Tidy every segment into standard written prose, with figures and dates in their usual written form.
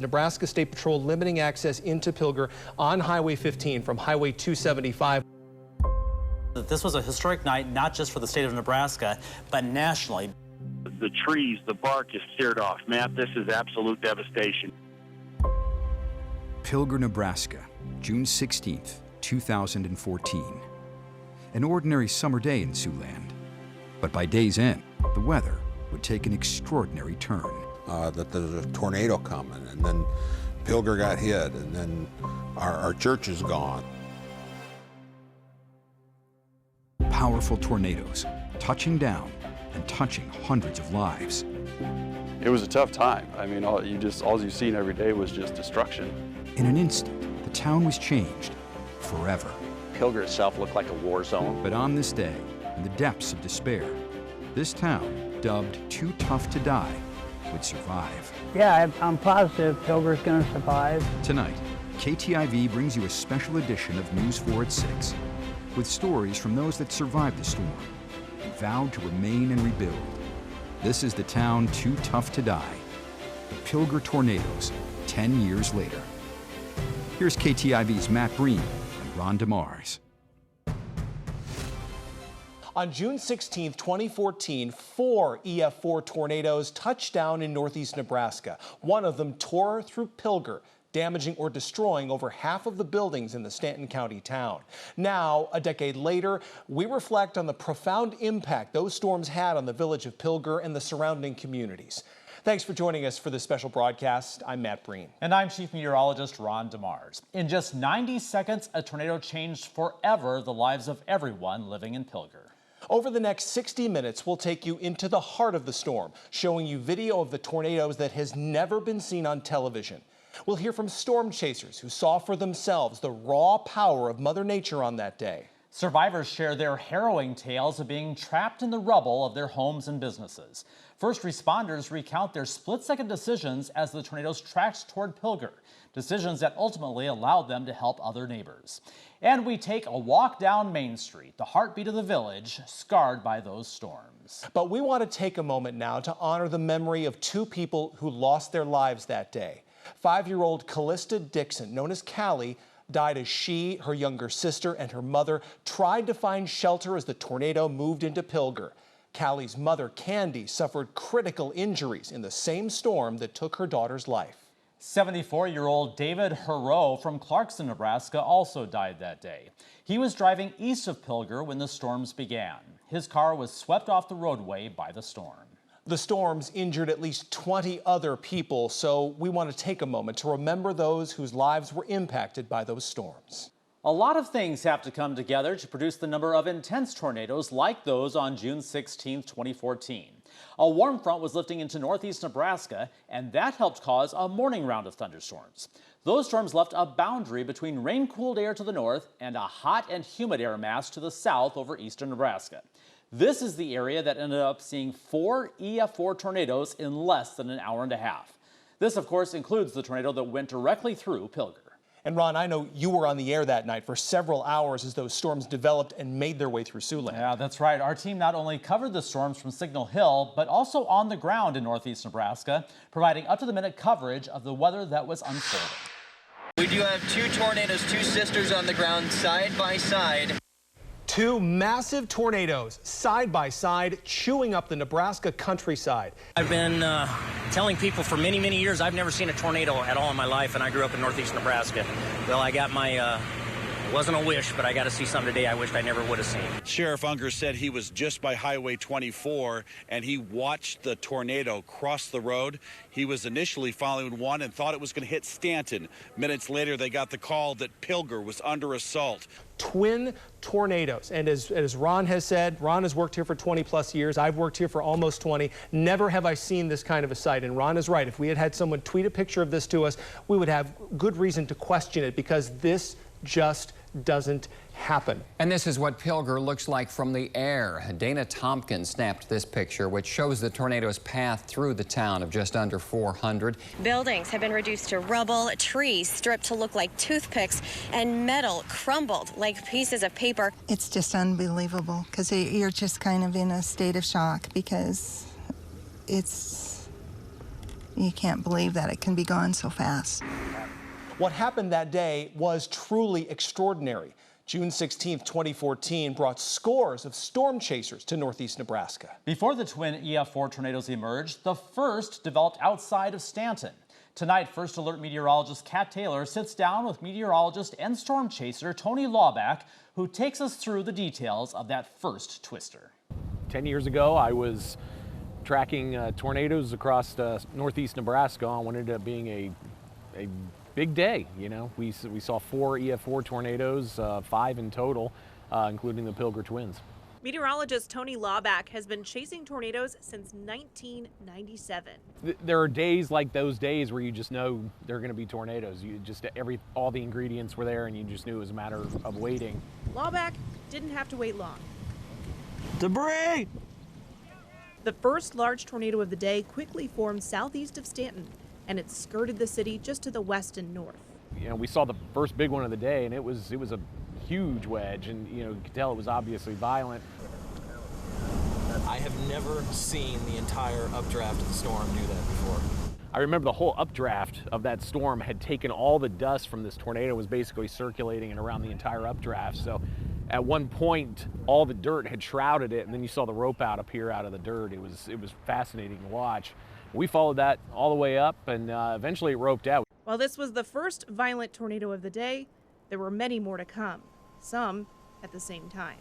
Nebraska State Patrol limiting access into Pilger on Highway 15 from Highway 275. This was a historic night, not just for the state of Nebraska, but nationally. The trees, the bark is seared off. Matt, this is absolute devastation. Pilger, Nebraska, June 16th, 2014. An ordinary summer day in Siouxland. But by day's end, the weather would take an extraordinary turn. That there's a tornado coming, and then Pilger got hit, and then our church is gone. Powerful tornadoes touching down and touching hundreds of lives. It was a tough time. I mean, all you've seen every day was just destruction. In an instant, the town was changed forever. Pilger itself looked like a war zone. But on this day, in the depths of despair, this town, dubbed too tough to die, would survive. Yeah, I'm positive Pilger's going to survive. Tonight, KTIV brings you a special edition of News 4 at 6, with stories from those that survived the storm and vowed to remain and rebuild. This is the town too tough to die. The Pilger tornadoes, 10 years later. Here's KTIV's Matt Breen and Ron DeMars. On June 16, 2014, 4 EF4 tornadoes touched down in northeast Nebraska. One of them tore through Pilger, damaging or destroying over half of the buildings in the Stanton County town. Now, a decade later, we reflect on the profound impact those storms had on the village of Pilger and the surrounding communities. Thanks for joining us for this special broadcast. I'm Matt Breen. And I'm Chief Meteorologist Ron DeMars. In just 90 seconds, a tornado changed forever the lives of everyone living in Pilger. Over the next 60 minutes, we'll take you into the heart of the storm, showing you video of the tornadoes that has never been seen on television. We'll hear from storm chasers who saw for themselves the raw power of Mother Nature on that day. Survivors share their harrowing tales of being trapped in the rubble of their homes and businesses. First responders recount their split-second decisions as the tornadoes tracked toward Pilger, decisions that ultimately allowed them to help other neighbors. And we take a walk down Main Street, the heartbeat of the village, scarred by those storms. But we want to take a moment now to honor the memory of 2 people who lost their lives that day. 5-year-old Callista Dixon, known as Callie, died as she, her younger sister, and her mother tried to find shelter as the tornado moved into Pilger. Callie's mother, Candy, suffered critical injuries in the same storm that took her daughter's life. 74-year-old David Heroux from Clarkson, Nebraska, also died that day. He was driving east of Pilger when the storms began. His car was swept off the roadway by the storm. The storms injured at least 20 other people, so we want to take a moment to remember those whose lives were impacted by those storms. A lot of things have to come together to produce the number of intense tornadoes like those on June 16, 2014. A warm front was lifting into northeast Nebraska, and that helped cause a morning round of thunderstorms. Those storms left a boundary between rain-cooled air to the north and a hot and humid air mass to the south over eastern Nebraska. This is the area that ended up seeing 4 EF4 tornadoes in less than an hour and a half. This, of course, includes the tornado that went directly through Pilger. And Ron, I know you were on the air that night for several hours as those storms developed and made their way through Siouxland. Yeah, that's right. Our team not only covered the storms from Signal Hill, but also on the ground in northeast Nebraska, providing up-to-the-minute coverage of the weather that was unfolding. We do have 2 tornadoes, 2 sisters on the ground side by side. 2 massive tornadoes side by side chewing up the Nebraska countryside. I've been telling people for many, many years I've never seen a tornado at all in my life, and I grew up in northeast Nebraska. Well, I got my, it wasn't a wish, but I got to see something today I wished I never would have seen. Sheriff Unger said he was just by Highway 24 and he watched the tornado cross the road. He was initially following one and thought it was going to hit Stanton. Minutes later, they got the call that Pilger was under assault. Twin tornadoes. And as Ron has said, Ron has worked here for 20 plus years. I've worked here for almost 20. Never have I seen this kind of a sight. And Ron is right. If we had had someone tweet a picture of this to us, we would have good reason to question it, because this just doesn't happen. And this is what Pilger looks like from the air. Dana Tompkins snapped this picture, which shows the tornado's path through the town of just under 400. Buildings have been reduced to rubble, trees stripped to look like toothpicks, and metal crumbled like pieces of paper. It's just unbelievable, because you're just kind of in a state of shock, because it's You can't believe that it can be gone so fast. What happened that day was truly extraordinary. June 16, 2014 brought scores of storm chasers to northeast Nebraska. Before the twin EF4 tornadoes emerged, the first developed outside of Stanton. Tonight, First Alert meteorologist Kat Taylor sits down with meteorologist and storm chaser Tony Lawback, who takes us through the details of that first twister. 10 years ago, I was tracking tornadoes across northeast Nebraska. I ended up being a big day. You know, we saw 4 EF4 tornadoes, 5 in total, including the Pilger twins. Meteorologist Tony Lawback has been chasing tornadoes since 1997. There are days like those days where you just know there are going to be tornadoes. All the ingredients were there, and you just knew it was a matter of waiting. Lawback didn't have to wait long. Debris! The first large tornado of the day quickly formed southeast of Stanton, and it skirted the city just to the west and north. You know, we saw the first big one of the day, and it was a huge wedge, and you could tell it was obviously violent. I have never seen the entire updraft of the storm do that before. I remember the whole updraft of that storm had taken all the dust from this tornado, was basically circulating and around the entire updraft. So at one point, all the dirt had shrouded it, and then you saw the rope out appear out of the dirt. It was fascinating to watch. We followed that all the way up, and eventually it roped out. While this was the first violent tornado of the day, there were many more to come, some at the same time.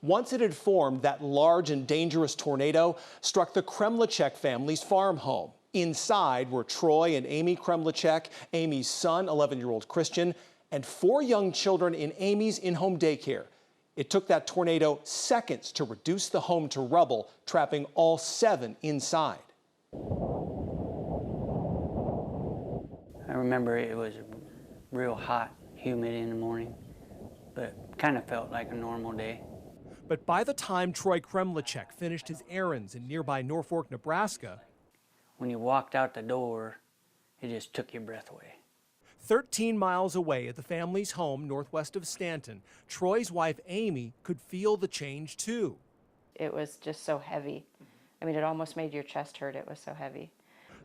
Once it had formed, that large and dangerous tornado struck the Kremlicek family's farm home. Inside were Troy and Amy Kremlicek, Amy's son, 11-year-old Christian, and 4 young children in Amy's in-home daycare. It took that tornado seconds to reduce the home to rubble, trapping all 7 inside. I remember it was real hot, humid in the morning, but kind of felt like a normal day. But by the time Troy Kremlicek finished his errands in nearby Norfolk, Nebraska, when you walked out the door, it just took your breath away. 13 miles away at the family's home northwest of Stanton, Troy's wife Amy could feel the change too. It was just so heavy. I mean, it almost made your chest hurt. It was so heavy.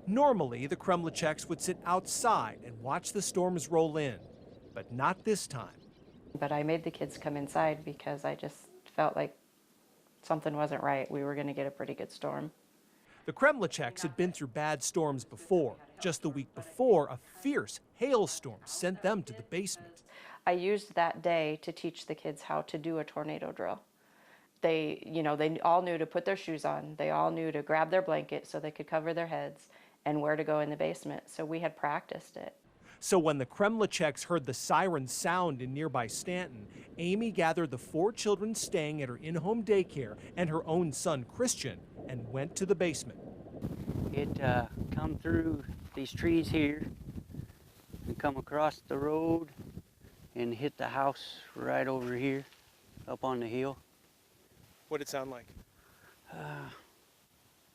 Normally, the Kremliceks would sit outside and watch the storms roll in, but not this time. But I made the kids come inside because I just felt like something wasn't right. We were going to get a pretty good storm. The Kremliceks had been through bad storms before. Just the week before, a fierce hailstorm sent them to the basement. I used that day to teach the kids how to do a tornado drill. They all knew to put their shoes on. They all knew to grab their blanket so they could cover their heads and where to go in the basement. So we had practiced it. So when the Kremliceks heard the siren sound in nearby Stanton, Amy gathered the 4 children staying at her in-home daycare and her own son, Christian, and went to the basement. It come through these trees here and come across the road and hit the house right over here, up on the hill. What did it sound like?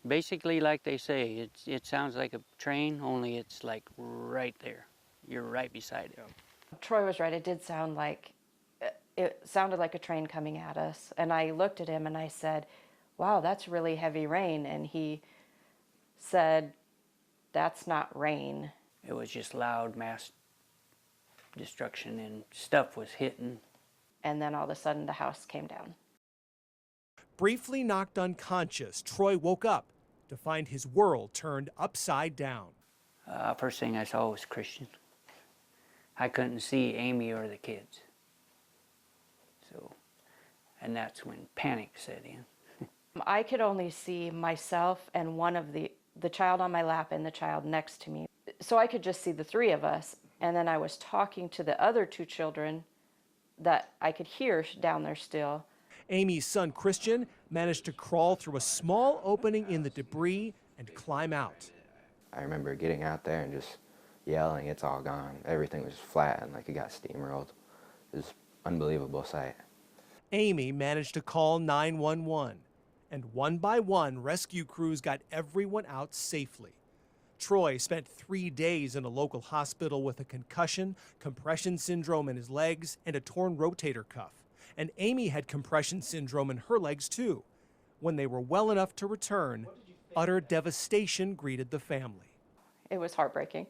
Basically, like they say, it sounds like a train, only it's like right there. You're right beside it. Troy was right. It did sound like, it sounded like a train coming at us. And I looked at him and I said, wow, that's really heavy rain. And he said, that's not rain. It was just loud mass destruction and stuff was hitting. And then all of a sudden the house came down. Briefly knocked unconscious, Troy woke up to find his world turned upside down. First thing I saw was Christian. I couldn't see Amy or the kids. And that's when panic set in. I could only see myself and one of the child on my lap and the child next to me. So I could just see the 3 of us. And then I was talking to the other 2 children that I could hear down there still. Amy's son, Christian, managed to crawl through a small opening in the debris and climb out. I remember getting out there and just yelling, it's all gone. Everything was flat and like it got steamrolled. It was an unbelievable sight. Amy managed to call 911, and one by one, rescue crews got everyone out safely. Troy spent 3 days in a local hospital with a concussion, compression syndrome in his legs, and a torn rotator cuff. And Amy had compression syndrome in her legs too. When they were well enough to return, Utter devastation greeted the family. It was heartbreaking.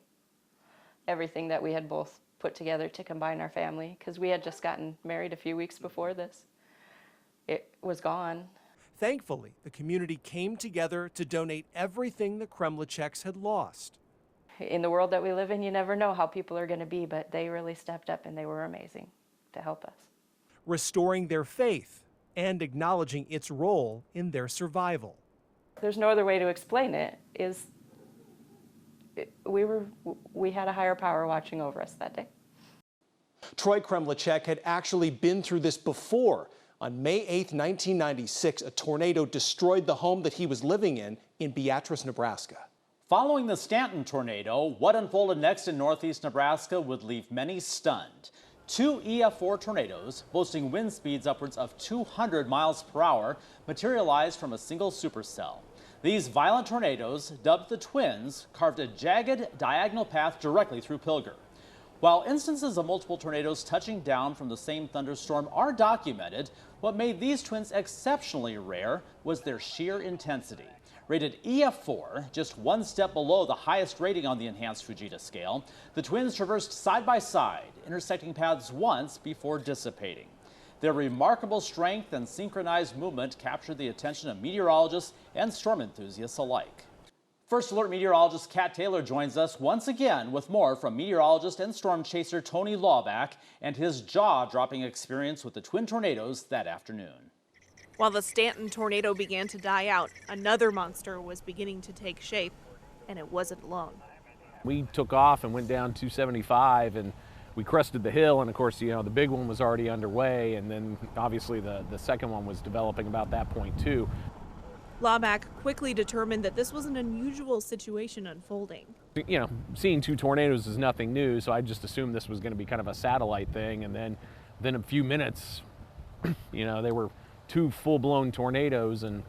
Everything that we had both put together to combine our family, because we had just gotten married a few weeks before this. It was gone. Thankfully, the community came together to donate everything the Kremlicheks had lost. In the world that we live in, you never know how people are going to be, but they really stepped up and they were amazing to help us. Restoring their faith and acknowledging its role in their survival. There's no other way to explain it, we had a higher power watching over us that day. Troy Kremlichek had actually been through this before. On May 8, 1996, a tornado destroyed the home that he was living in Beatrice, Nebraska. Following the Stanton tornado, what unfolded next in northeast Nebraska would leave many stunned. 2 EF4 tornadoes, boasting wind speeds upwards of 200 miles per hour, materialized from a single supercell. These violent tornadoes, dubbed the Twins, carved a jagged, diagonal path directly through Pilger. While instances of multiple tornadoes touching down from the same thunderstorm are documented, what made these twins exceptionally rare was their sheer intensity. Rated EF4, just one step below the highest rating on the enhanced Fujita scale, the twins traversed side by side, intersecting paths once before dissipating. Their remarkable strength and synchronized movement captured the attention of meteorologists and storm enthusiasts alike. First Alert meteorologist Kat Taylor joins us once again with more from meteorologist and storm chaser Tony Lawback and his jaw-dropping experience with the twin tornadoes that afternoon. While the Stanton tornado began to die out, another monster was beginning to take shape, and it wasn't long. We took off and went down 275 and we crested the hill, and of course, the big one was already underway, and then obviously the second one was developing about that point too. Lawback quickly determined that this was an unusual situation unfolding. Seeing 2 tornadoes is nothing new, so I just assumed this was going to be kind of a satellite thing, and then a few minutes, they were 2 full-blown tornadoes, and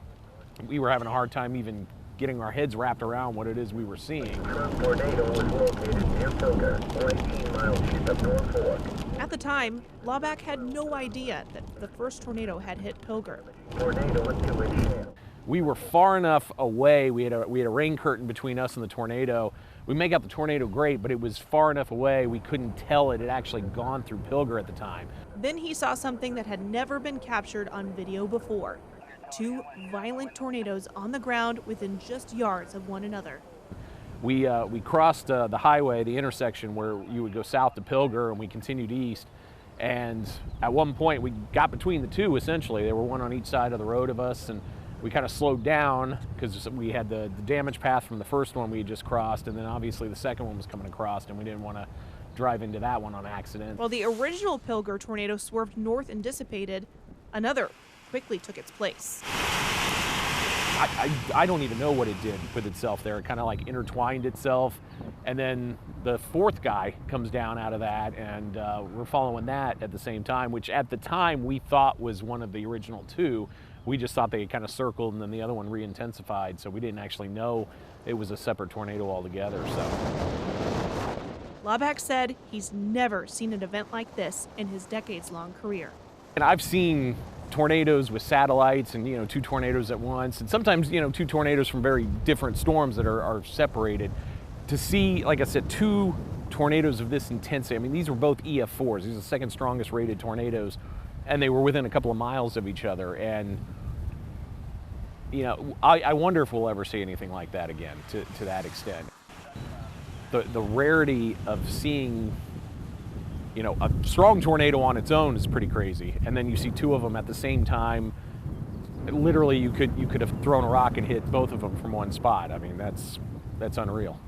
we were having a hard time even getting our heads wrapped around what it is we were seeing. Tornado was located near Pilger, 18 miles east of Norfolk. At the time, Lawback had no idea that the first tornado had hit Pilger. Tornado with 2-inch hail. We were far enough away. We had a rain curtain between us and the tornado. We make out the tornado great, but it was far enough away we couldn't tell it had actually gone through Pilger at the time. Then he saw something that had never been captured on video before. 2 violent tornadoes on the ground within just yards of one another. We crossed the highway, the intersection where you would go south to Pilger, and we continued east. And at one point we got between the 2 essentially. They were one on each side of the road of us, and we kind of slowed down because we had the damage path from the first one we had just crossed, and then obviously the second one was coming across, and we didn't want to drive into that one on accident. While the original Pilger tornado swerved north and dissipated, another quickly took its place. I don't even know what it did with itself there. It kind of like intertwined itself, and then the 4th guy comes down out of that, and we're following that at the same time, which at the time we thought was one of the original 2. We just thought they kind of circled and then the other one re-intensified, so we didn't actually know it was a separate tornado altogether. So Lawback said he's never seen an event like this in his decades-long career. And I've seen tornadoes with satellites and 2 tornadoes at once, and sometimes 2 tornadoes from very different storms that are separated. To see, like I said, 2 tornadoes of this intensity, I mean, these were both EF4s. These are the second strongest rated tornadoes, and they were within a couple of miles of each other. And I wonder if we'll ever see anything like that again to that extent. The rarity of seeing a strong tornado on its own is pretty crazy, and then you see 2 of them at the same time. Literally, you could have thrown a rock and hit both of them from one spot. I mean, that's unreal.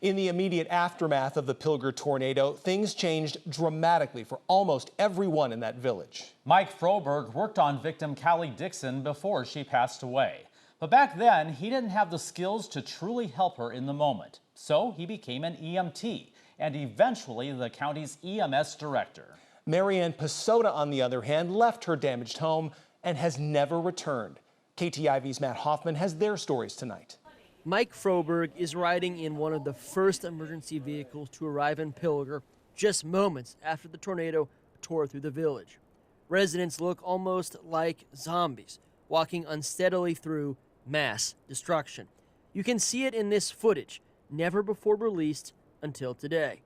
In the immediate aftermath of the Pilger tornado, things changed dramatically for almost everyone in that village. Mike Froberg worked on victim Callie Dixon before she passed away. But back then, he didn't have the skills to truly help her in the moment. So he became an EMT and eventually the county's EMS director. Marianne Pasota, on the other hand, left her damaged home and has never returned. KTIV's Matt Hoffman has their stories tonight. Mike Froberg is riding in one of the first emergency vehicles to arrive in Pilger just moments after the tornado tore through the village. Residents look almost like zombies, walking unsteadily through mass destruction. You can see it in this footage, never before released until today.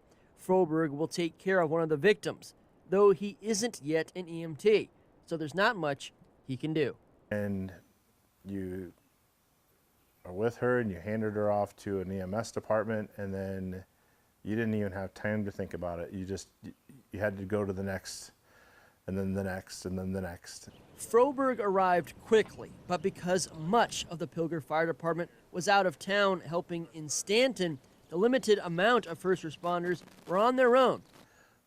Froberg will take care of one of the victims, though he isn't yet an EMT, so there's not much he can do. And you are with her and you handed her off to an EMS department, and then you didn't even have time to think about it. You had to go to the next, and then the next, and then the next. Froberg arrived quickly, but because much of the Pilger Fire Department was out of town helping in Stanton, the limited amount of first responders were on their own.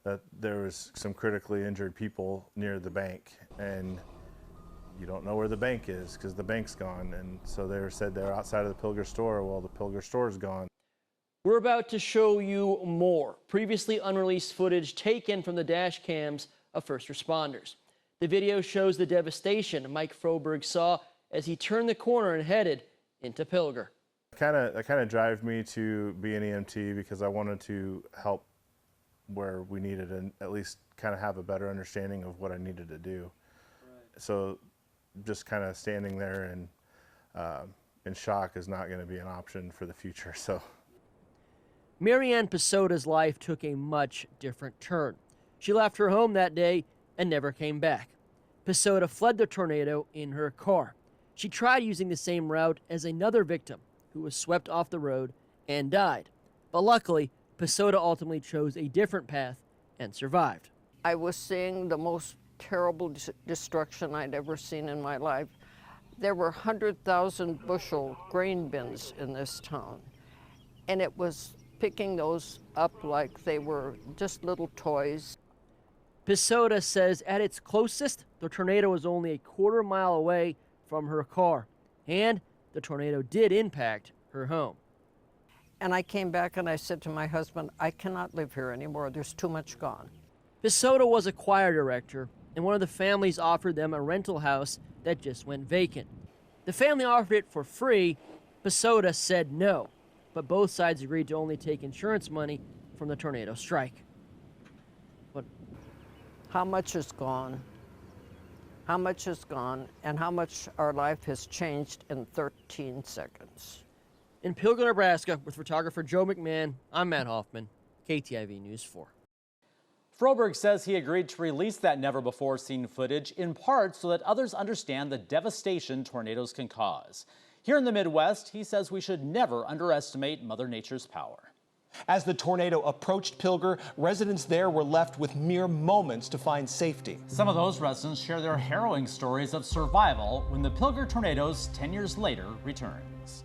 That there was some critically injured people near the bank, and you don't know where the bank is because the bank's gone. And so they said they're outside of the Pilger store. Well, the Pilger store's gone. We're about to show you more previously unreleased footage taken from the dash cams of first responders. The video shows the devastation Mike Froberg saw as he turned the corner and headed into Pilger. That kind of drive me to be an EMT because I wanted to help where we needed and at least kind of have a better understanding of what I needed to do. Right. So just kind of standing there and in shock is not going to be an option for the future. So Marianne Pisota's life took a much different turn. She left her home that day and never came back. Pisota fled the tornado in her car. She tried using the same route as another victim who was swept off the road and died. But luckily, Pisota ultimately chose a different path and survived. I was seeing the most terrible destruction I'd ever seen in my life. There were 100,000 bushel grain bins in this town, and it was picking those up like they were just little toys. Pisota says at its closest, the tornado was only a quarter-mile away from her car, and the tornado did impact her home. And I came back and I said to my husband, I cannot live here anymore. There's too much gone. Pisota was a choir director, and one of the families offered them a rental house that just went vacant. The family offered it for free. Pisota said no, but both sides agreed to only take insurance money from the tornado strike. But how much is gone? How much is gone, and how much our life has changed in 13 seconds. In Pilger, Nebraska, with photographer Joe McMahon, I'm Matt Hoffman, KTIV News 4. Froberg says he agreed to release that never-before-seen footage in part so that others understand the devastation tornadoes can cause. Here in the Midwest, he says we should never underestimate Mother Nature's power. As the tornado approached Pilger, residents there were left with mere moments to find safety. Some of those residents share their harrowing stories of survival when the Pilger tornadoes 10 years later returns.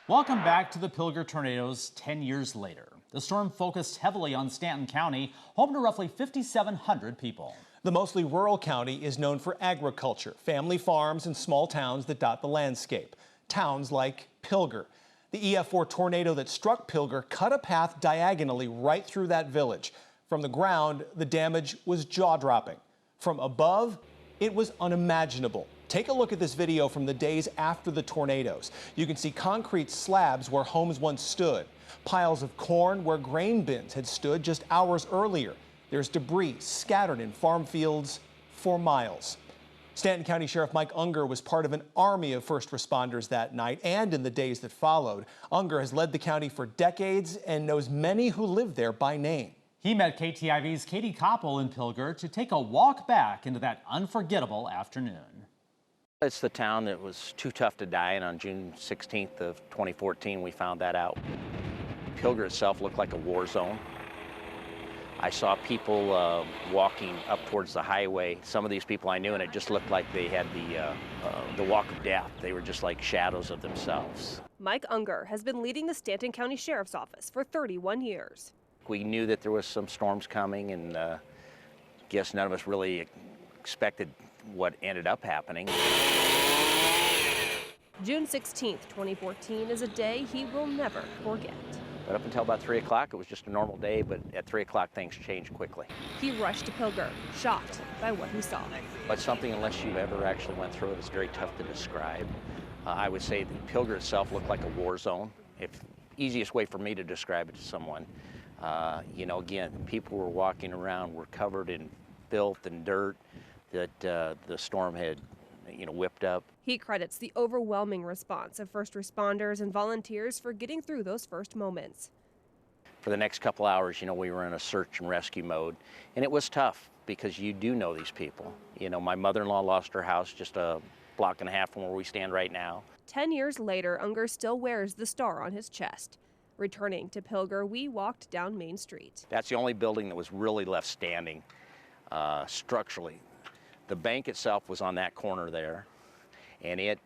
Welcome back to the Pilger tornadoes 10 years later. The storm focused heavily on Stanton County, home to roughly 5,700 people. The mostly rural county is known for agriculture, family farms, and small towns that dot the landscape. Towns like Pilger. The EF4 tornado that struck Pilger cut a path diagonally right through that village. From the ground, the damage was jaw-dropping. From above, it was unimaginable. Take a look at this video from the days after the tornadoes. You can see concrete slabs where homes once stood, piles of corn where grain bins had stood just hours earlier. There's debris scattered in farm fields for miles. Stanton County Sheriff Mike Unger was part of an army of first responders that night and in the days that followed. Unger has led the county for decades and knows many who live there by name. He met KTIV's Katie Copple in Pilger to take a walk back into that unforgettable afternoon. It's the town that was too tough to die in. On June 16th of 2014, we found that out. Pilger itself looked like a war zone. I saw people walking up towards the highway. Some of these people I knew, and it just looked like they had the walk of death. They were just like shadows of themselves. Mike Unger has been leading the Stanton County Sheriff's Office for 31 years. We knew that there was some storms coming, and guess none of us really expected what ended up happening. June 16th, 2014 is a day he will never forget. But up until about 3 o'clock, it was just a normal day, but at 3 o'clock, things changed quickly. He rushed to Pilger, shocked by what he saw. But something, unless you've ever actually went through it, is very tough to describe. I would say that Pilger itself looked like a war zone. Easiest way for me to describe it to someone. You know, again, people were walking around, were covered in filth and dirt that the storm had, whipped up. He credits the overwhelming response of first responders and volunteers for getting through those first moments. For the next couple hours, we were in a search and rescue mode, and it was tough because you do know these people. My mother-in-law lost her house just a block and a half from where we stand right now. 10 years later, Unger still wears the star on his chest. Returning to Pilger, we walked down Main Street. That's the only building that was really left standing structurally. The bank itself was on that corner there, and it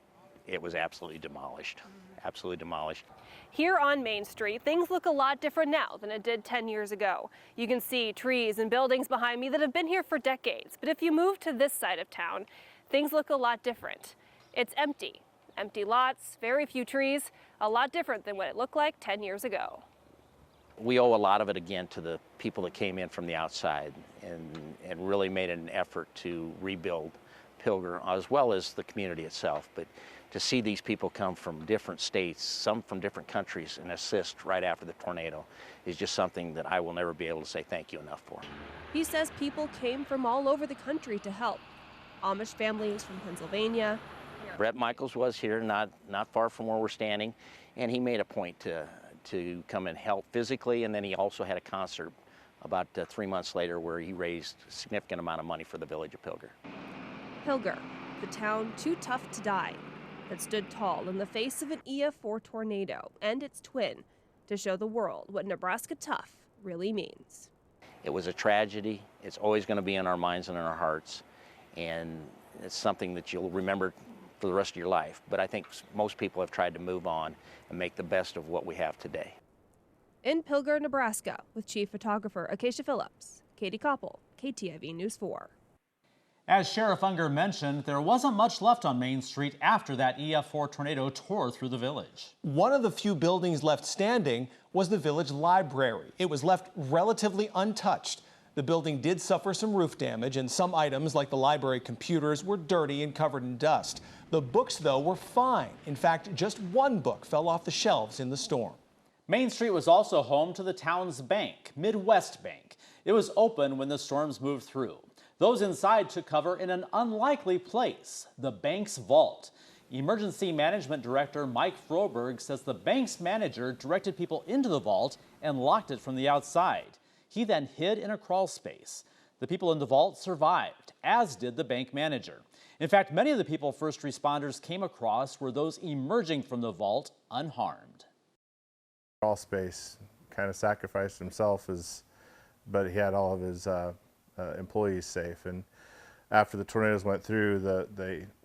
was absolutely demolished, absolutely demolished. Here on Main Street, things look a lot different now than it did 10 years ago. You can see trees and buildings behind me that have been here for decades. But if you move to this side of town, things look a lot different. It's empty. Empty lots, very few trees, a lot different than what it looked like 10 years ago. We owe a lot of it again to the people that came in from the outside and really made an effort to rebuild Pilger, as well as the community itself. But to see these people come from different states, some from different countries, and assist right after the tornado is just something that I will never be able to say thank you enough for. He says people came from all over the country to help. Amish families from Pennsylvania. Brett Michaels was here, not far from where we're standing, and he made a point to come and help physically, and then he also had a concert about 3 months later where he raised a significant amount of money for the village of Pilger. Pilger, the town too tough to die, that stood tall in the face of an EF4 tornado and its twin to show the world what Nebraska tough really means. It was a tragedy. It's always going to be in our minds and in our hearts, and it's something that you'll remember for the rest of your life. But I think most people have tried to move on and make the best of what we have today. In Pilger, Nebraska, with Chief Photographer Acacia Phillips, Katie Copple, KTIV News 4. As Sheriff Unger mentioned, there wasn't much left on Main Street after that EF4 tornado tore through the village. One of the few buildings left standing was the village library. It was left relatively untouched. The building did suffer some roof damage, and some items like the library computers were dirty and covered in dust. The books, though, were fine. In fact, just one book fell off the shelves in the storm. Main Street was also home to the town's bank, Midwest Bank. It was open when the storms moved through. Those inside took cover in an unlikely place, the bank's vault. Emergency Management Director Mike Froberg says the bank's manager directed people into the vault and locked it from the outside. He then hid in a crawl space. The people in the vault survived, as did the bank manager. In fact, many of the people first responders came across were those emerging from the vault unharmed. Crawl space, kind of sacrificed himself, but he had all of his employees safe. And after the tornadoes went through,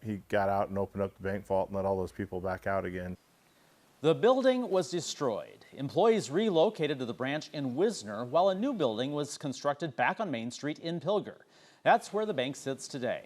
he got out and opened up the bank vault and let all those people back out again. The building was destroyed. Employees relocated to the branch in Wisner, while a new building was constructed back on Main Street in Pilger. That's where the bank sits today.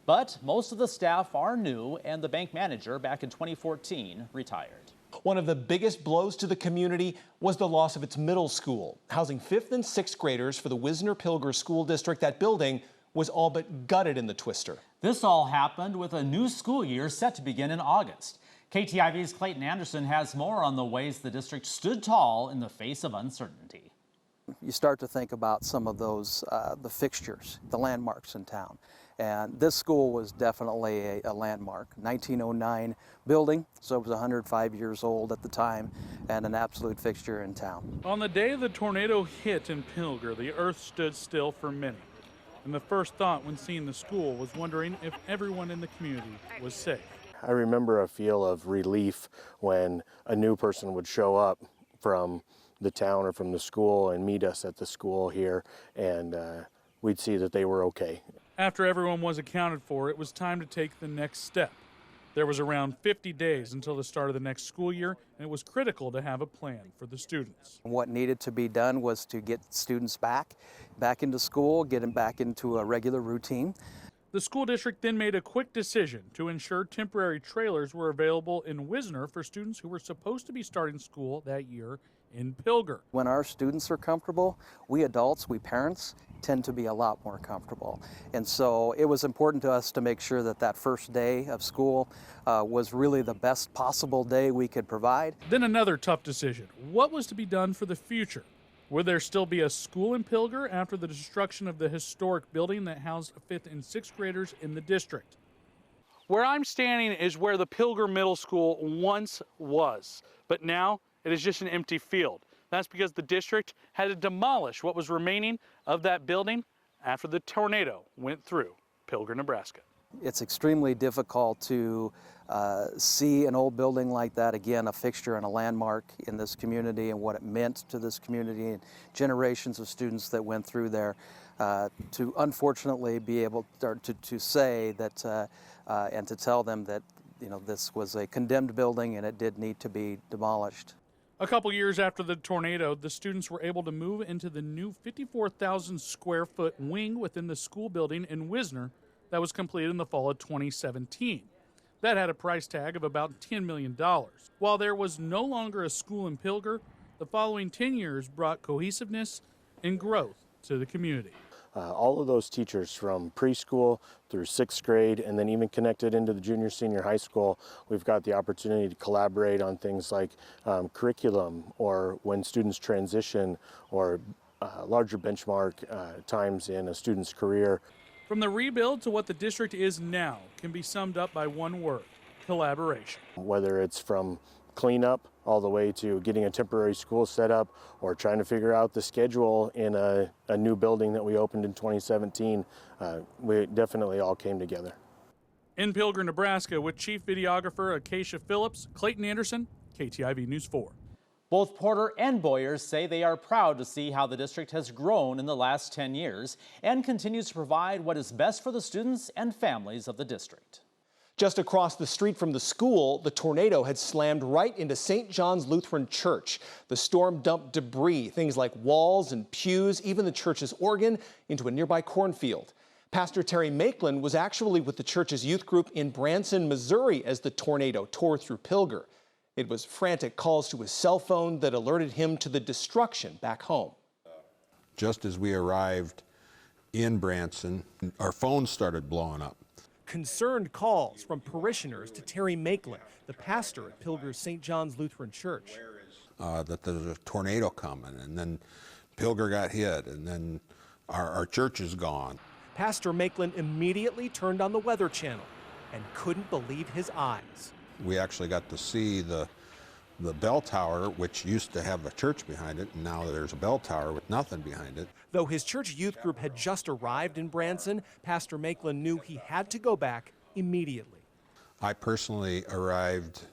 But most of the staff are new, and the bank manager back in 2014 retired. One of the biggest blows to the community was the loss of its middle school. Housing 5th and 6th graders for the Wisner-Pilger School District, that building was all but gutted in the twister. This all happened with a new school year set to begin in August. KTIV's Clayton Anderson has more on the ways the district stood tall in the face of uncertainty. You start to think about some of those, the fixtures, the landmarks in town. And this school was definitely a landmark. 1909 building, so it was 105 years old at the time, and an absolute fixture in town. On the day the tornado hit in Pilger, the earth stood still for many. And the first thought when seeing the school was wondering if everyone in the community was safe. I remember a feel of relief when a new person would show up from the town or from the school and meet us at the school here, and we'd see that they were okay. After everyone was accounted for, it was time to take the next step. There was around 50 days until the start of the next school year, and it was critical to have a plan for the students. What needed to be done was to get students back into school, get them back into a regular routine. The school district then made a quick decision to ensure temporary trailers were available in Wisner for students who were supposed to be starting school that year in Pilger. When our students are comfortable, we adults, we parents, tend to be a lot more comfortable. And so it was important to us to make sure that that first day of school was really the best possible day we could provide. Then another tough decision. What was to be done for the future? Would there still be a school in Pilger after the destruction of the historic building that housed 5th and 6th graders in the district? Where I'm standing is where the Pilger Middle School once was, but now it is just an empty field. That's because the district had to demolish what was remaining of that building after the tornado went through Pilger, Nebraska. It's extremely difficult to see an old building like that, again, a fixture and a landmark in this community and what it meant to this community and generations of students that went through there, to unfortunately be able to say that and to tell them that, you know, this was a condemned building and it did need to be demolished. A couple years after the tornado, the students were able to move into the new 54,000 square foot wing within the school building in Wisner that was completed in the fall of 2017. That had a price tag of about $10 million. While there was no longer a school in Pilger, the following 10 years brought cohesiveness and growth to the community. All of those teachers from preschool through 6th grade and then even connected into the junior senior high school, we've got the opportunity to collaborate on things like curriculum, or when students transition, or larger benchmark times in a student's career. From the rebuild to what the district is now can be summed up by one word: collaboration. Whether it's from cleanup all the way to getting a temporary school set up, or trying to figure out the schedule in a new building that we opened in 2017, we definitely all came together. In Pilger, Nebraska, with Chief Videographer Acacia Phillips, Clayton Anderson, KTIV News 4. Both Porter and Boyers say they are proud to see how the district has grown in the last 10 years and continues to provide what is best for the students and families of the district. Just across the street from the school, the tornado had slammed right into St. John's Lutheran Church. The storm dumped debris, things like walls and pews, even the church's organ, into a nearby cornfield. Pastor Terry Maitland was actually with the church's youth group in Branson, Missouri, as the tornado tore through Pilger. It was frantic calls to his cell phone that alerted him to the destruction back home. Just as we arrived in Branson, our phones started blowing up. Concerned calls from parishioners to Terry Maitland, the pastor at Pilger's St. John's Lutheran Church. That there's a tornado coming, and then Pilger got hit, and then our church is gone. Pastor Maitland immediately turned on the Weather Channel and couldn't believe his eyes. We actually got to see the bell tower, which used to have a church behind it, and now there's a bell tower with nothing behind it. Though his church youth group had just arrived in Branson, Pastor Maitland knew he had to go back immediately. I personally arrived,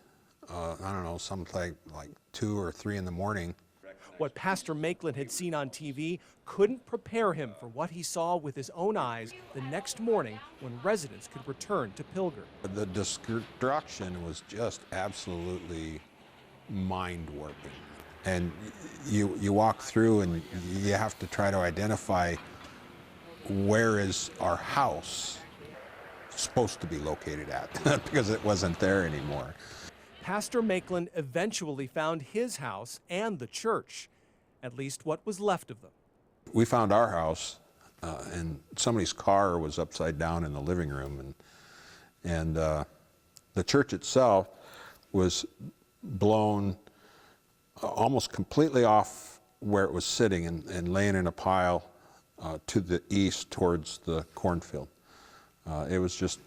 I don't know, sometime like 2 or 3 in the morning. What Pastor Maitland had seen on TV couldn't prepare him for what he saw with his own eyes the next morning when residents could return to Pilger. The destruction was just absolutely mind-warping. And you walk through and you have to try to identify where is our house supposed to be located at because it wasn't there anymore. Pastor Maitland eventually found his house and the church, at least what was left of them. We found our house and somebody's car was upside down in the living room, and the church itself was blown almost completely off where it was sitting and laying in a pile to the east towards the cornfield. It was just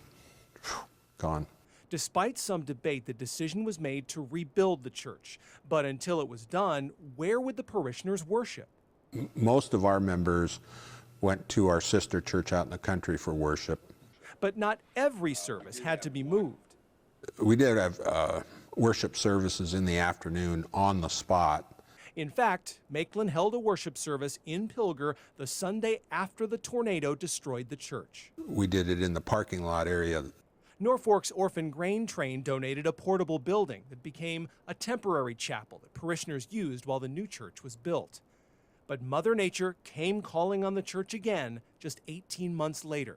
gone. Despite some debate, the decision was made to rebuild the church. But until it was done, where would the parishioners worship? Most of our members went to our sister church out in the country for worship. But not every service had to be moved. We did have worship services in the afternoon on the spot. In fact, Maitland held a worship service in Pilger the Sunday after the tornado destroyed the church. We did it in the parking lot area. Norfolk's Orphan Grain Train donated a portable building that became a temporary chapel that parishioners used while the new church was built. But Mother Nature came calling on the church again just 18 months later.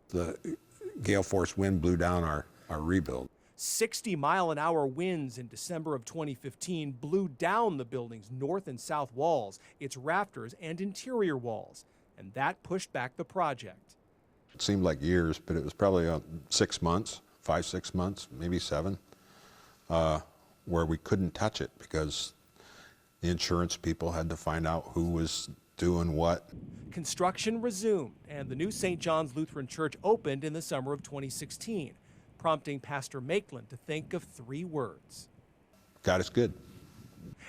The gale force wind blew down our rebuild. 60-mile-an-hour winds in December of 2015 blew down the building's north and south walls, its rafters and interior walls, and that pushed back the project. It seemed like years, but it was probably 6 months, 5-6 months, maybe 7, where we couldn't touch it because The insurance people had to find out who was doing what. Construction resumed, and the new St. John's Lutheran Church opened in the summer of 2016, prompting Pastor Maitland to think of 3 words. God is good.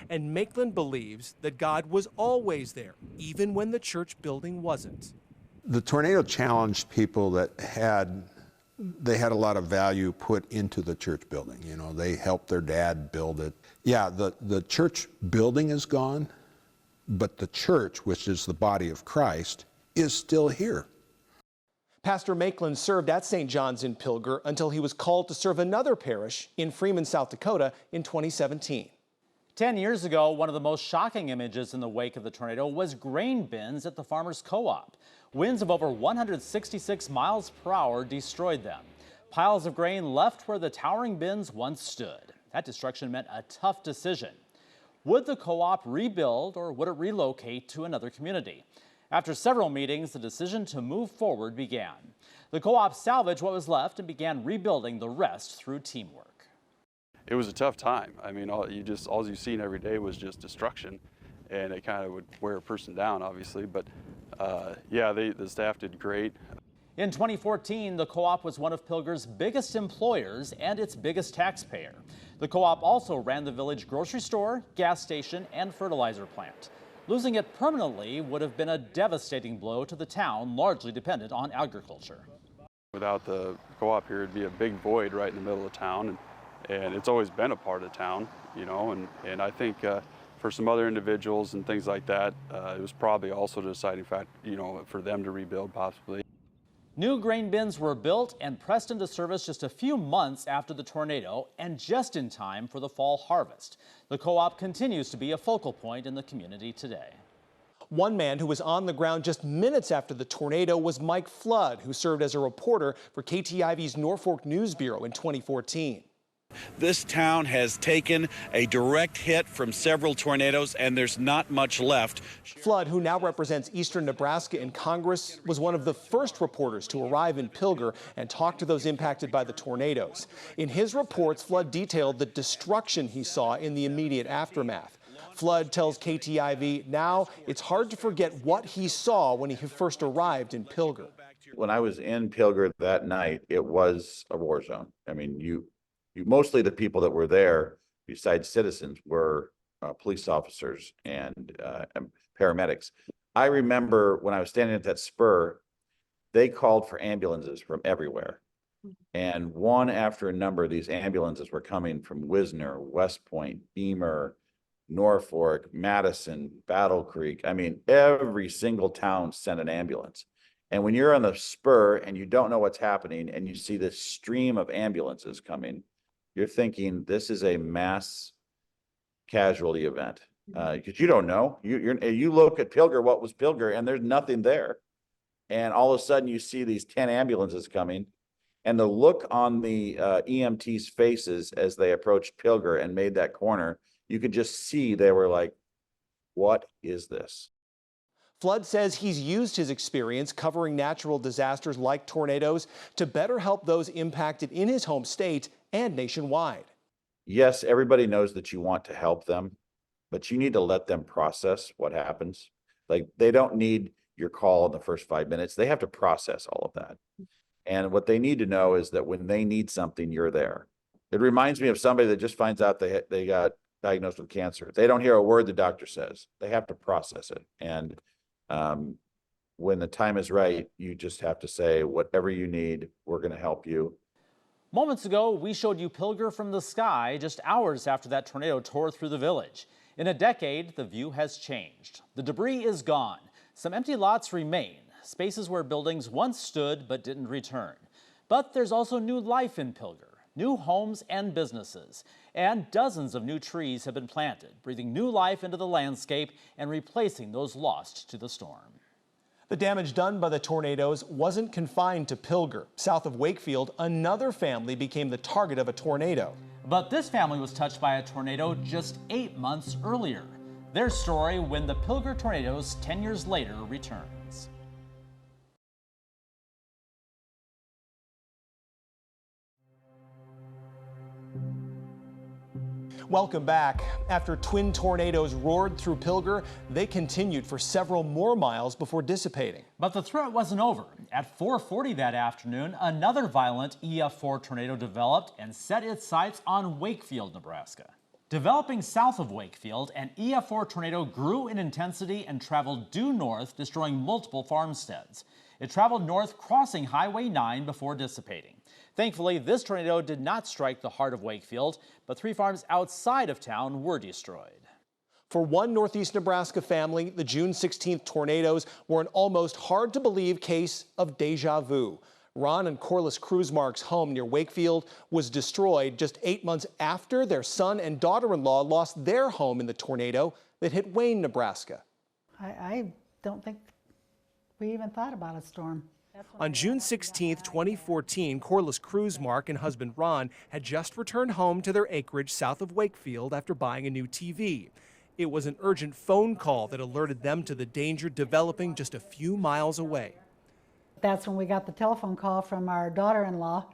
And Maitland believes that God was always there, even when the church building wasn't. The tornado challenged people that had a lot of value put into the church building. You know, they helped their dad build it. Yeah, the church building is gone, but the church, which is the body of Christ, is still here. Pastor Maitland served at St. John's in Pilger until he was called to serve another parish in Freeman, South Dakota in 2017. 10 years ago, one of the most shocking images in the wake of the tornado was grain bins at the Farmers Co-op. Winds of over 166 miles per hour destroyed them. Piles of grain left where the towering bins once stood. That destruction meant a tough decision. Would the co-op rebuild, or would it relocate to another community? After several meetings, the decision to move forward began. The co-op salvaged what was left and began rebuilding the rest through teamwork. It was a tough time. I mean, all you seen every day was just destruction, and it kind of would wear a person down, obviously. But yeah, the staff did great. In 2014, the co-op was one of Pilger's biggest employers and its biggest taxpayer. The co-op also ran the village grocery store, gas station, and fertilizer plant. Losing it permanently would have been a devastating blow to the town, largely dependent on agriculture. Without the co-op here, it'd be a big void right in the middle of town, and it's always been a part of town, you know, and I think for some other individuals and things like that, it was probably also the deciding factor, you know, for them to rebuild possibly. New grain bins were built and pressed into service just a few months after the tornado, and just in time for the fall harvest. The co-op continues to be a focal point in the community today. One man who was on the ground just minutes after the tornado was Mike Flood, who served as a reporter for KTIV's Norfolk News Bureau in 2014. This town has taken a direct hit from several tornadoes, and there's not much left. Flood, who now represents eastern Nebraska in Congress, was one of the first reporters to arrive in Pilger and talk to those impacted by the tornadoes. In his reports, Flood detailed the destruction he saw in the immediate aftermath. Flood tells KTIV now it's hard to forget what he saw when he first arrived in Pilger. When I was in Pilger that night, it was a war zone. I mean, mostly the people that were there, besides citizens, were police officers and paramedics. I remember when I was standing at that spur, they called for ambulances from everywhere. And one after another, these ambulances were coming from Wisner, West Point, Beamer, Norfolk, Madison, Battle Creek. I mean, every single town sent an ambulance. And when you're on the spur and you don't know what's happening and you see this stream of ambulances coming, you're thinking this is a mass casualty event, because you don't know. You look at Pilger, what was Pilger, and there's nothing there. And all of a sudden you see these 10 ambulances coming, and the look on the EMTs' faces as they approached Pilger and made that corner, you could just see they were like, what is this? Flood says he's used his experience covering natural disasters like tornadoes to better help those impacted in his home state and nationwide. Yes, everybody knows that you want to help them, but you need to let them process what happens. Like, they don't need your call in the first 5 minutes. They have to process all of that. And what they need to know is that when they need something, you're there. It reminds me of somebody that just finds out they got diagnosed with cancer. They don't hear a word the doctor says. They have to process it. And when the time is right, you just have to say, whatever you need, we're going to help you. Moments ago, we showed you Pilger from the sky just hours after that tornado tore through the village. In a decade, the view has changed. The debris is gone. Some empty lots remain, spaces where buildings once stood but didn't return. But there's also new life in Pilger, new homes and businesses, and dozens of new trees have been planted, breathing new life into the landscape and replacing those lost to the storm. The damage done by the tornadoes wasn't confined to Pilger. South of Wakefield, another family became the target of a tornado. But this family was touched by a tornado just 8 months earlier. Their story when the Pilger tornadoes 10 years later returns. Welcome back. After twin tornadoes roared through Pilger, they continued for several more miles before dissipating. But the threat wasn't over. At 4:40 that afternoon, another violent EF4 tornado developed and set its sights on Wakefield, Nebraska. Developing south of Wakefield, an EF4 tornado grew in intensity and traveled due north, destroying multiple farmsteads. It traveled north, crossing Highway 9 before dissipating. Thankfully, this tornado did not strike the heart of Wakefield, but 3 farms outside of town were destroyed. For one Northeast Nebraska family, the June 16th tornadoes were an almost hard-to-believe case of deja vu. Ron and Corliss Kruzmark's home near Wakefield was destroyed just 8 months after their son and daughter-in-law lost their home in the tornado that hit Wayne, Nebraska. I don't think we even thought about a storm. On June 16, 2014, Corliss Kruzmark and husband Ron had just returned home to their acreage south of Wakefield after buying a new TV. It was an urgent phone call that alerted them to the danger developing just a few miles away. That's when we got the telephone call from our daughter-in-law.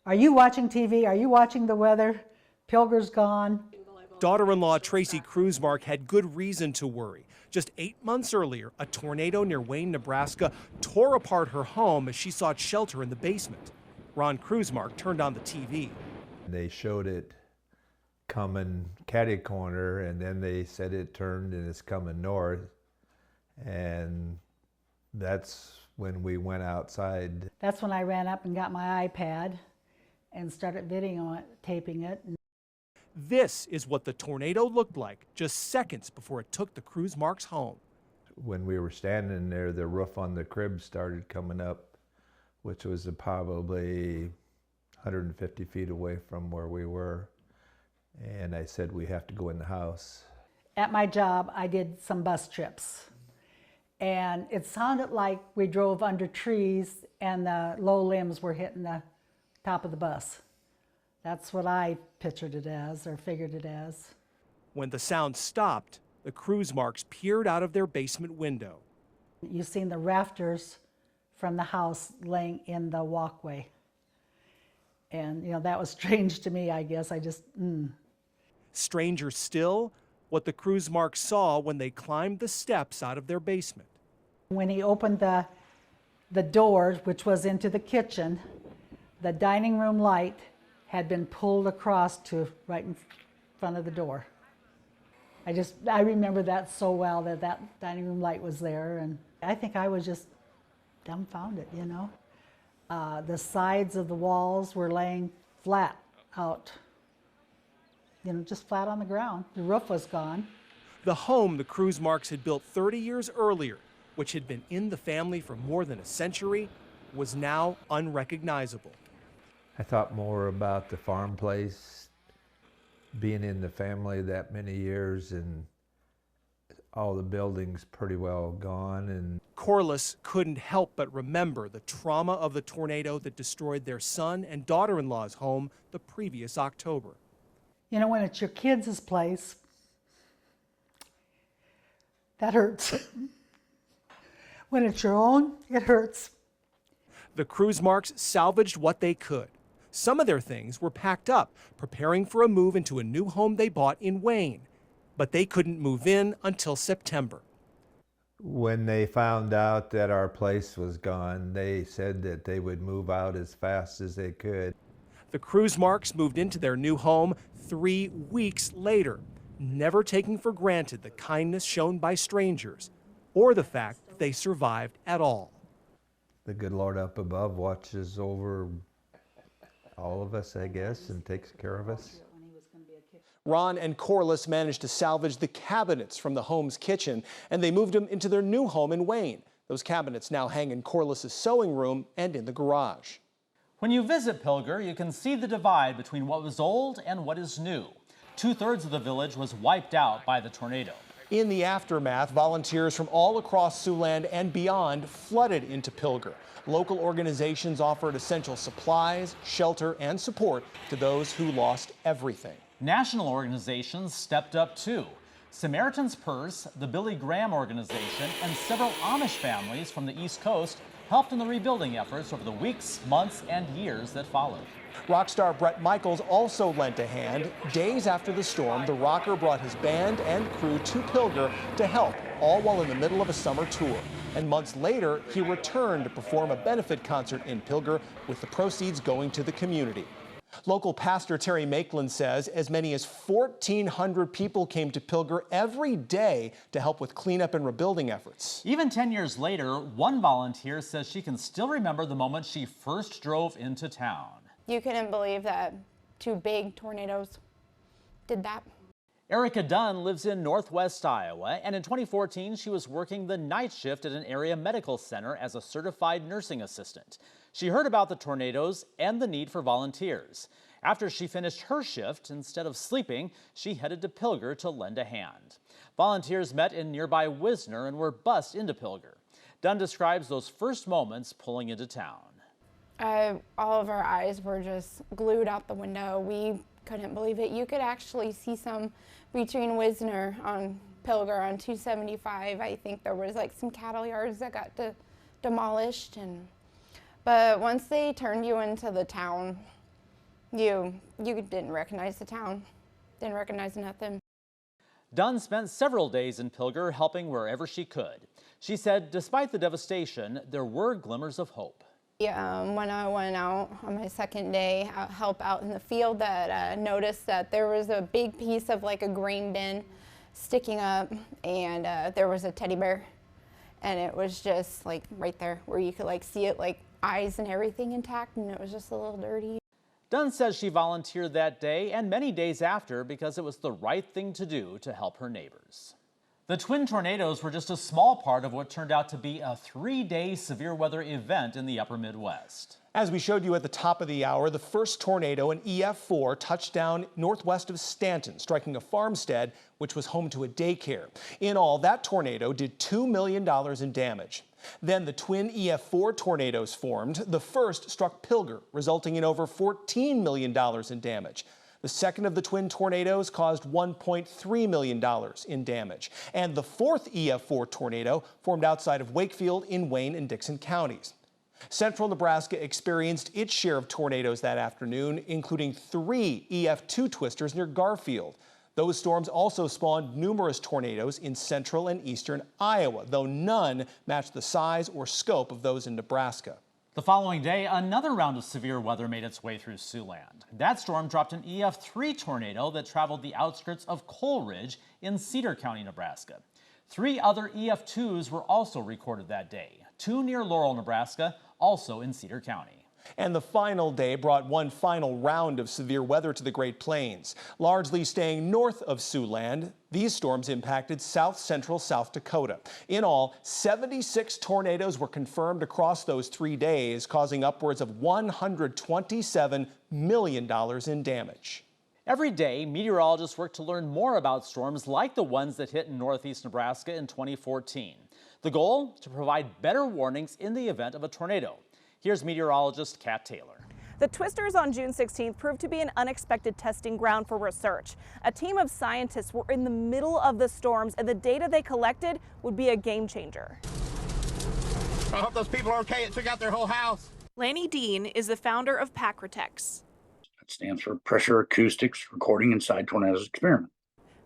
Are you watching TV? Are you watching the weather? Pilger's gone. Daughter-in-law Tracy Kruzmark had good reason to worry. Just 8 months earlier, a tornado near Wayne, Nebraska tore apart her home as she sought shelter in the basement. Ron Kruzmark turned on the TV. They showed it coming catty corner, and then they said it turned and it's coming north. And that's when we went outside. That's when I ran up and got my iPad and started videoing it, taping it. This is what the tornado looked like just seconds before it took the Kruzmarks home. When we were standing there, the roof on the crib started coming up, which was probably 150 feet away from where we were. And I said, we have to go in the house. At my job, I did some bus trips. And it sounded like we drove under trees and the low limbs were hitting the top of the bus. That's what I pictured it as, or figured it as. When the sound stopped, the Kruzmarks peered out of their basement window. You've seen the rafters from the house laying in the walkway. And, you know, that was strange to me, I guess. Stranger still, what the Kruzmarks saw when they climbed the steps out of their basement. When he opened the door, which was into the kitchen, the dining room light had been pulled across to right in front of the door. I remember that so well, that dining room light was there, and I think I was just dumbfounded, you know. The sides of the walls were laying flat out, you know, just flat on the ground. The roof was gone. The home the Kruzmarks had built 30 years earlier, which had been in the family for more than a century, was now unrecognizable. I thought more about the farm place, being in the family that many years, and all the buildings pretty well gone. And Corliss couldn't help but remember the trauma of the tornado that destroyed their son and daughter-in-law's home the previous October. You know, when it's your kids' place, that hurts. When it's your own, it hurts. The Kruzmarks salvaged what they could. Some of their things were packed up, preparing for a move into a new home they bought in Wayne. But they couldn't move in until September. When they found out that our place was gone, they said that they would move out as fast as they could. The Kruzmarks moved into their new home 3 weeks later, never taking for granted the kindness shown by strangers or the fact that they survived at all. The good Lord up above watches over all of us, I guess, and takes care of us. Ron and Corliss managed to salvage the cabinets from the home's kitchen, and they moved them into their new home in Wayne. Those cabinets now hang in Corliss's sewing room and in the garage. When you visit Pilger, you can see the divide between what was old and what is new. 2/3 of the village was wiped out by the tornado. In the aftermath, volunteers from all across Siouxland and beyond flooded into Pilger. Local organizations offered essential supplies, shelter, and support to those who lost everything. National organizations stepped up too. Samaritan's Purse, the Billy Graham organization, and several Amish families from the East Coast helped in the rebuilding efforts over the weeks, months, and years that followed. Rock star Bret Michaels also lent a hand. Days after the storm, the rocker brought his band and crew to Pilger to help, all while in the middle of a summer tour. And months later, he returned to perform a benefit concert in Pilger, with the proceeds going to the community. Local pastor Terry Maitland says as many as 1,400 people came to Pilger every day to help with cleanup and rebuilding efforts. Even 10 years later, one volunteer says she can still remember the moment she first drove into town. You couldn't believe that 2 big tornadoes did that. Erica Dunn lives in northwest Iowa, and in 2014, she was working the night shift at an area medical center as a certified nursing assistant. She heard about the tornadoes and the need for volunteers. After she finished her shift, instead of sleeping, she headed to Pilger to lend a hand. Volunteers met in nearby Wisner and were bussed into Pilger. Dunn describes those first moments pulling into town. All of our eyes were just glued out the window. We couldn't believe it. You could actually see some between Wisner on Pilger on 275. I think there was like some cattle yards that got demolished, but once they turned you into the town, you didn't recognize the town, didn't recognize nothing. Dunn spent several days in Pilger helping wherever she could. She said despite the devastation, there were glimmers of hope. When I went out on my second day, help out in the field, that noticed that there was a big piece of like a grain bin sticking up, and there was a teddy bear, and it was just like right there where you could like see it, like eyes and everything intact, and it was just a little dirty. Dunn says she volunteered that day and many days after because it was the right thing to do to help her neighbors. The twin tornadoes were just a small part of what turned out to be a 3-day severe weather event in the upper Midwest. As we showed you at the top of the hour, the first tornado, an EF4, touched down northwest of Stanton, striking a farmstead which was home to a daycare. In all, that tornado did $2 million in damage. Then the twin EF4 tornadoes formed. The first struck Pilger, resulting in over $14 million in damage. The second of the twin tornadoes caused $1.3 million in damage. And the fourth EF4 tornado formed outside of Wakefield in Wayne and Dixon counties. Central Nebraska experienced its share of tornadoes that afternoon, including 3 EF2 twisters near Garfield. Those storms also spawned numerous tornadoes in central and eastern Iowa, though none matched the size or scope of those in Nebraska. The following day, another round of severe weather made its way through Siouxland. That storm dropped an EF3 tornado that traveled the outskirts of Coleridge in Cedar County, Nebraska. 3 other EF2s were also recorded that day, 2 near Laurel, Nebraska, also in Cedar County. And the final day brought one final round of severe weather to the Great Plains. Largely staying north of Siouxland, these storms impacted south-central South Dakota. In all, 76 tornadoes were confirmed across those 3 days, causing upwards of $127 million in damage. Every day, meteorologists work to learn more about storms like the ones that hit in northeast Nebraska in 2014. The goal? To provide better warnings in the event of a tornado. Here's meteorologist Kat Taylor. The twisters on June 16th proved to be an unexpected testing ground for research. A team of scientists were in the middle of the storms, and the data they collected would be a game changer. I hope those people are okay. It took out their whole house. Lanny Dean is the founder of Pacrotex. That stands for Pressure Acoustics Recording Inside Tornadoes Experiment.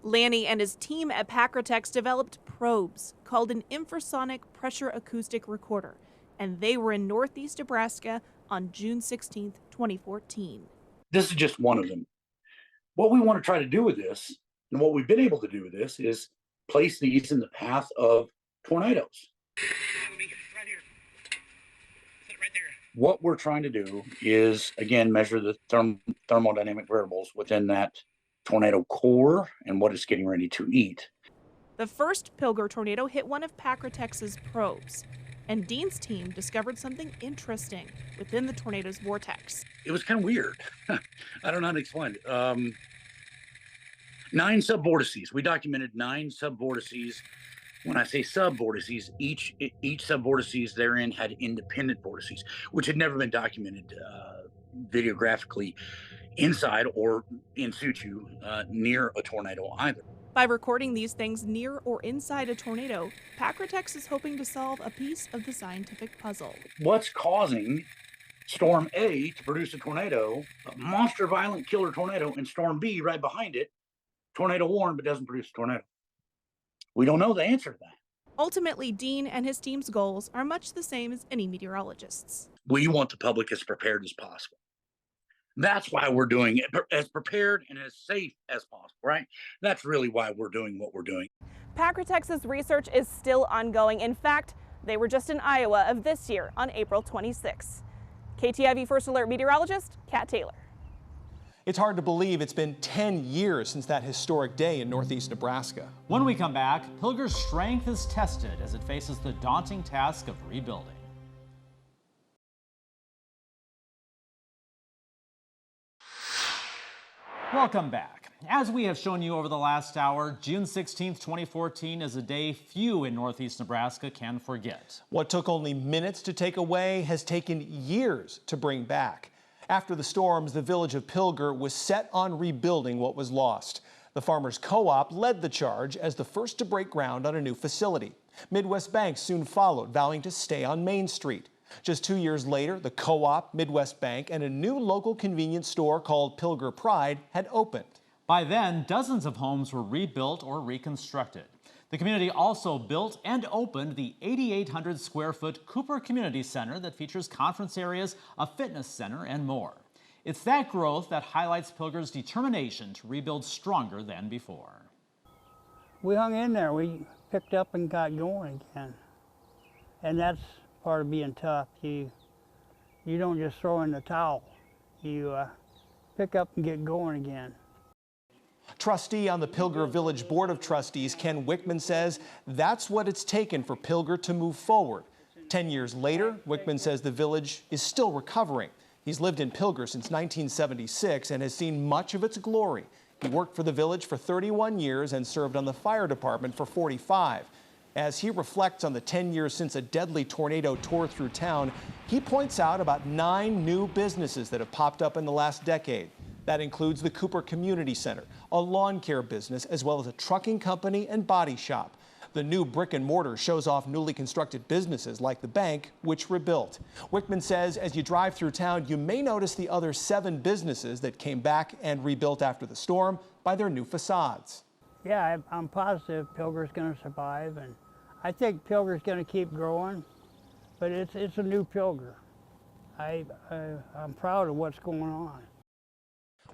Lanny and his team at Pacrotex developed probes called an infrasonic pressure acoustic recorder, and they were in northeast Nebraska on June 16th, 2014. This is just one of them. What we want to try to do with this, and what we've been able to do with this, is place these in the path of tornadoes. What we're trying to do is, again, measure the thermodynamic variables within that tornado core and what it's getting ready to eat. The first Pilger tornado hit one of Pacrotex's probes, and Dean's team discovered something interesting within the tornado's vortex. It was kind of weird. I don't know how to explain it. 9 subvortices. We documented 9 subvortices. When I say subvortices, each subvortices therein had independent vortices, which had never been documented videographically inside or in situ near a tornado either. By recording these things near or inside a tornado, Pacratex is hoping to solve a piece of the scientific puzzle. What's causing Storm A to produce a tornado, a monster violent killer tornado, and Storm B right behind it, tornado warned but doesn't produce a tornado? We don't know the answer to that. Ultimately, Dean and his team's goals are much the same as any meteorologist's. We want the public as prepared as possible. That's why we're doing it, as prepared and as safe as possible, right? That's really why we're doing what we're doing. Pacratex's research is still ongoing. In fact, they were just in Iowa of this year on April 26. KTIV First Alert meteorologist Kat Taylor. It's hard to believe it's been 10 years since that historic day in northeast Nebraska. When we come back, Pilger's strength is tested as it faces the daunting task of rebuilding. Welcome back. As we have shown you over the last hour, June 16th, 2014 is a day few in northeast Nebraska can forget. What took only minutes to take away has taken years to bring back. After the storms, the village of Pilger was set on rebuilding what was lost. The Farmers Co-op led the charge as the first to break ground on a new facility. Midwest Bank soon followed, vowing to stay on Main Street. Just 2 years later, the Co-op, Midwest Bank, and a new local convenience store called Pilger Pride had opened. By then, dozens of homes were rebuilt or reconstructed. The community also built and opened the 8,800 square foot Cooper Community Center that features conference areas, a fitness center, and more. It's that growth that highlights Pilger's determination to rebuild stronger than before. We hung in there. We picked up and got going again. And that's part of being tough. You don't just throw in the towel. You pick up and get going again. Trustee on the Pilger Village Board of Trustees, Ken Wickman, says that's what it's taken for Pilger to move forward. 10 years later, Wickman says the village is still recovering. He's lived in Pilger since 1976 and has seen much of its glory. He worked for the village for 31 years and served on the fire department for 45. As he reflects on the 10 years since a deadly tornado tore through town, he points out about 9 new businesses that have popped up in the last decade. That includes the Cooper Community Center, a lawn care business, as well as a trucking company and body shop. The new brick and mortar shows off newly constructed businesses like the bank, which rebuilt. Wickman says as you drive through town, you may notice the other 7 businesses that came back and rebuilt after the storm by their new facades. Yeah, I'm positive Pilger's going to survive, and I think Pilger's going to keep growing, but it's a new Pilger. I'm proud of what's going on.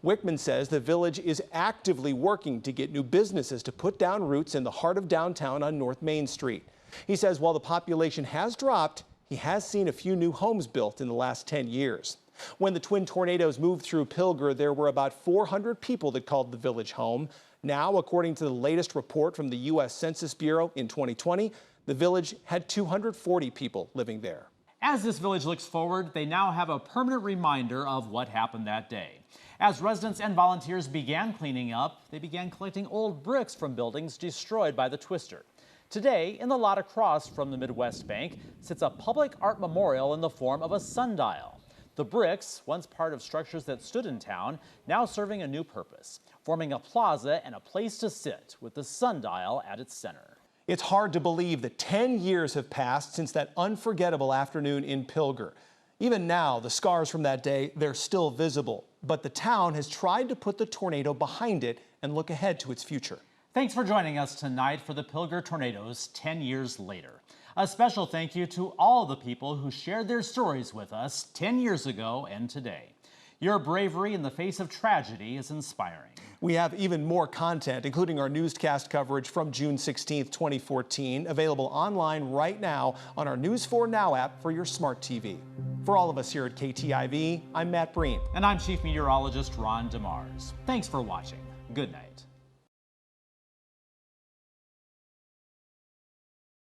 Wickman says the village is actively working to get new businesses to put down roots in the heart of downtown on North Main Street. He says while the population has dropped, he has seen a few new homes built in the last 10 years. When the twin tornadoes moved through Pilger, there were about 400 people that called the village home. Now, according to the latest report from the U.S. Census Bureau in 2020, the village had 240 people living there. As this village looks forward, they now have a permanent reminder of what happened that day. As residents and volunteers began cleaning up, they began collecting old bricks from buildings destroyed by the twister. Today, in the lot across from the Midwest Bank, sits a public art memorial in the form of a sundial. The bricks, once part of structures that stood in town, now serving a new purpose, forming a plaza and a place to sit with the sundial at its center. It's hard to believe that 10 years have passed since that unforgettable afternoon in Pilger. Even now, the scars from that day, they're still visible. But the town has tried to put the tornado behind it and look ahead to its future. Thanks for joining us tonight for the Pilger tornadoes 10 years later. A special thank you to all the people who shared their stories with us 10 years ago and today. Your bravery in the face of tragedy is inspiring. We have even more content, including our newscast coverage from June 16th, 2014, available online right now on our News 4 Now app for your smart TV. For all of us here at KTIV, I'm Matt Breen. And I'm Chief Meteorologist Ron DeMars. Thanks for watching. Good night.